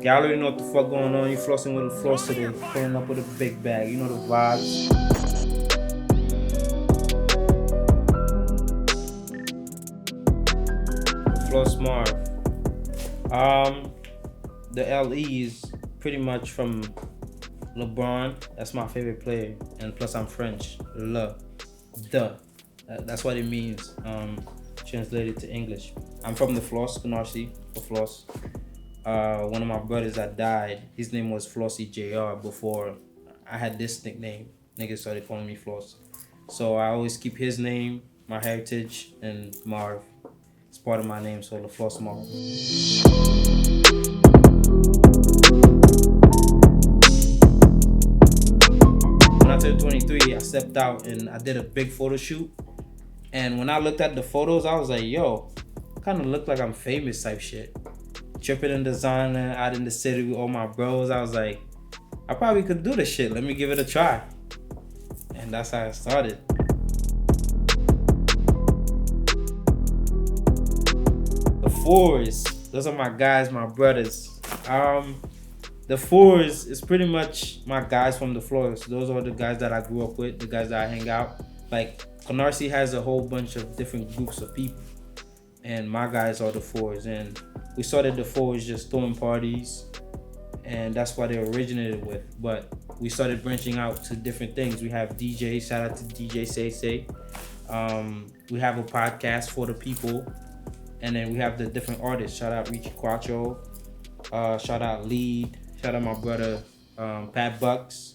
Y'all already know what the fuck going on. You flossing with the floss today. Pulling up with a big bag. You know the vibes. Leflossmarv. The LE is pretty much from LeBron. That's my favorite player. And plus I'm French. That's what it means. Translated to English. I'm from the Floss, Canarsie, the Floss. One of my brothers that died, his name was Flossy JR before I had this nickname. Niggas started calling me Floss. So I always keep his name, my heritage, and Marv. It's part of my name, so Leflossmarv. When I turned 23, I stepped out and I did a big photo shoot. And when I looked at the photos, I was like, yo, kind of look like I'm famous type shit. Tripping in designer out in the city with all my bros. I was like, I probably could do this shit. Let me give it a try. And that's how I started. The Fourz, those are my guys, my brothers. The Fourz is pretty much my guys from the floors. Those are the guys that I grew up with, the guys that I hang out. Like, Canarsie has a whole bunch of different groups of people. And my guys are the Fourz. And we started the Fourz just throwing parties. And that's what they originated with. But we started branching out to different things. We have DJs, shout out to DJ Say. We have a podcast for the people. And then we have the different artists. Shout out Richie Quattro. Shout out Lead. Shout out my brother Pat Bucks.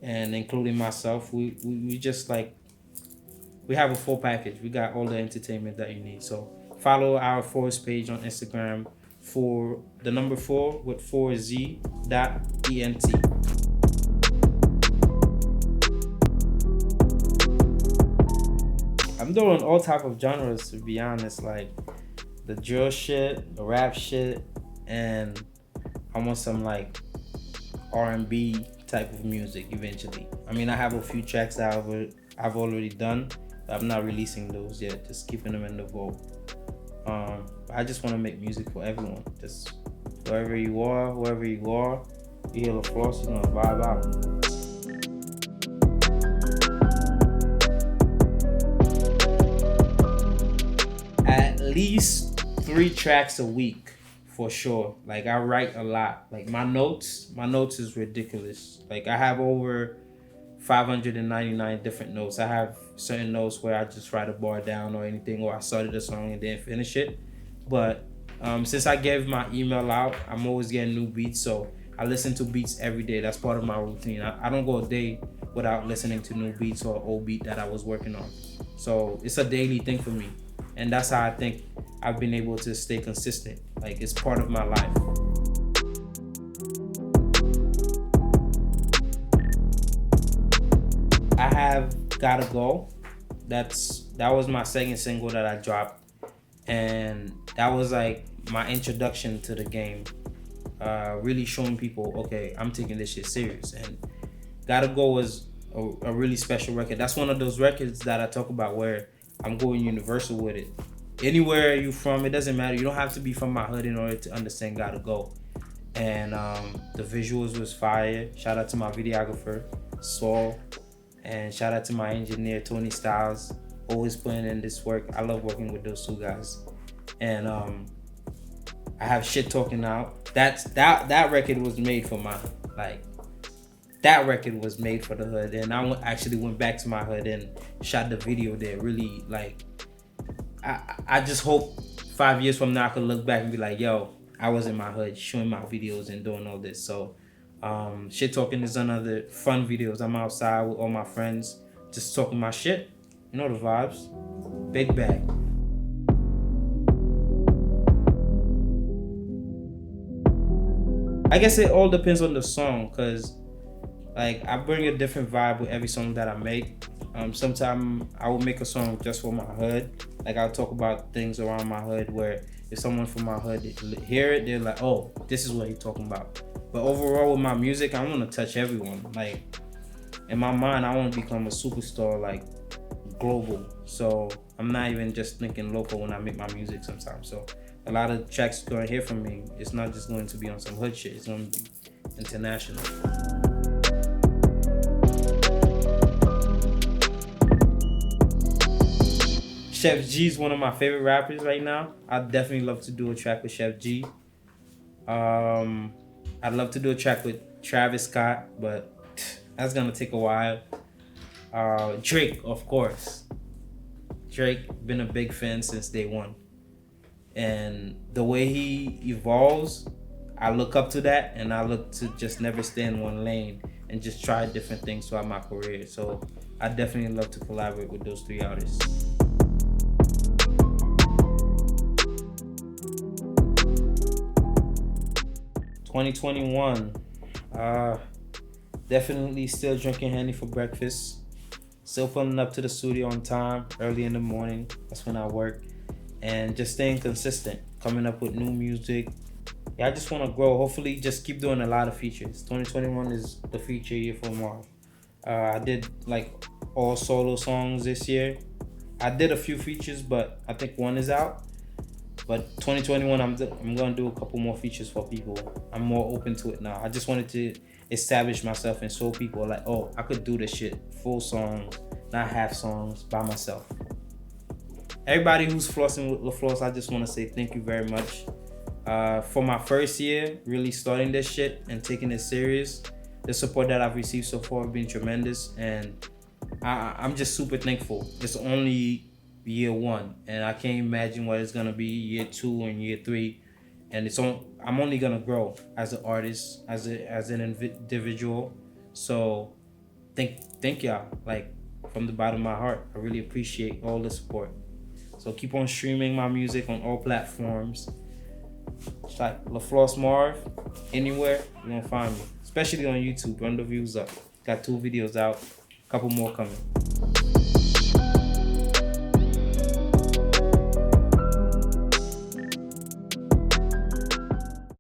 And including myself. We just like, we have a full package. We got all the entertainment that you need. So follow our Fourz page on Instagram for the number 4 with 4z.ent. I'm doing all type of genres, to be honest, like the drill shit, the rap shit, and I want some like R&B type of music eventually. I mean, I have a few tracks that I've already done, but I'm not releasing those yet, just keeping them in the vault. I just want to make music for everyone. Just wherever you are, you hear Floss, you're gonna vibe out. At least 3 tracks a week for sure. Like, I write a lot. Like, my notes is ridiculous. Like, I have over 599 different notes. I have certain notes where I just write a bar down or anything, or I started a song and didn't finish it. But since I gave my email out, I'm always getting new beats, so I listen to beats every day. That's part of my routine. I don't go a day without listening to new beats or old beat that I was working on. So it's a daily thing for me, and that's how I think I've been able to stay consistent. Like, it's part of my life. I have Gotta Go. That was my second single that I dropped, and that was like my introduction to the game. Really showing people, okay, I'm taking this shit serious. And Gotta Go was a really special record. That's one of those records that I talk about where I'm going universal with it. Anywhere you from, it doesn't matter. You don't have to be from my hood in order to understand Gotta Go. And the visuals was fire. Shout out to my videographer, Saul. And shout out to my engineer, Tony Styles, always putting in this work. I love working with those two guys. And I have Shit Talking Out. That record was made for my hood. Like, that record was made for the hood. And I actually went back to my hood and shot the video there. Really, like, I just hope 5 years from now I could look back and be like, yo, I was in my hood showing my videos and doing all this. So Shit Talking is another fun videos. I'm outside with all my friends, just talking my shit. You know the vibes. Big bag. I guess it all depends on the song, cause like I bring a different vibe with every song that I make. Sometimes I will make a song just for my hood. Like, I'll talk about things around my hood where if someone from my hood hear it, they're like, oh, this is what he's talking about. But overall with my music, I want to touch everyone. Like, in my mind, I want to become a superstar, like global. So I'm not even just thinking local when I make my music sometimes. So a lot of tracks you're gonna hear from me, it's not just going to be on some hood shit. It's gonna be international. Chef G is one of my favorite rappers right now. I'd definitely love to do a track with Chef G. I'd love to do a track with Travis Scott, but that's gonna take a while. Drake, of course. Drake, been a big fan since day one. And the way he evolves, I look up to that, and I look to just never stay in one lane and just try different things throughout my career. So I definitely love to collaborate with those three artists. 2021, definitely still drinking Henny for breakfast. Still pulling up to the studio on time, early in the morning. That's when I work. And just staying consistent, coming up with new music. Yeah, I just want to grow. Hopefully, just keep doing a lot of features. 2021 is the feature year for Marv. I did like all solo songs this year. I did a few features, but I think one is out. But 2021, I'm gonna do a couple more features for people. I'm more open to it now. I just wanted to establish myself and show people like, oh, I could do this shit, full songs, not half songs, by myself. Everybody who's flossing with LaFloss, I just want to say thank you very much. For my first year, really starting this shit and taking it serious, the support that I've received so far has been tremendous, and I'm just super thankful. It's only year one, and I can't imagine what it's gonna be year two and year three. And I'm only gonna grow as an artist, as an individual. So thank y'all, like from the bottom of my heart. I really appreciate all the support. So keep on streaming my music on all platforms. It's like Leflossmarv, anywhere you're gonna find me, especially on YouTube. Run the views up. Got 2 videos out, a couple more coming.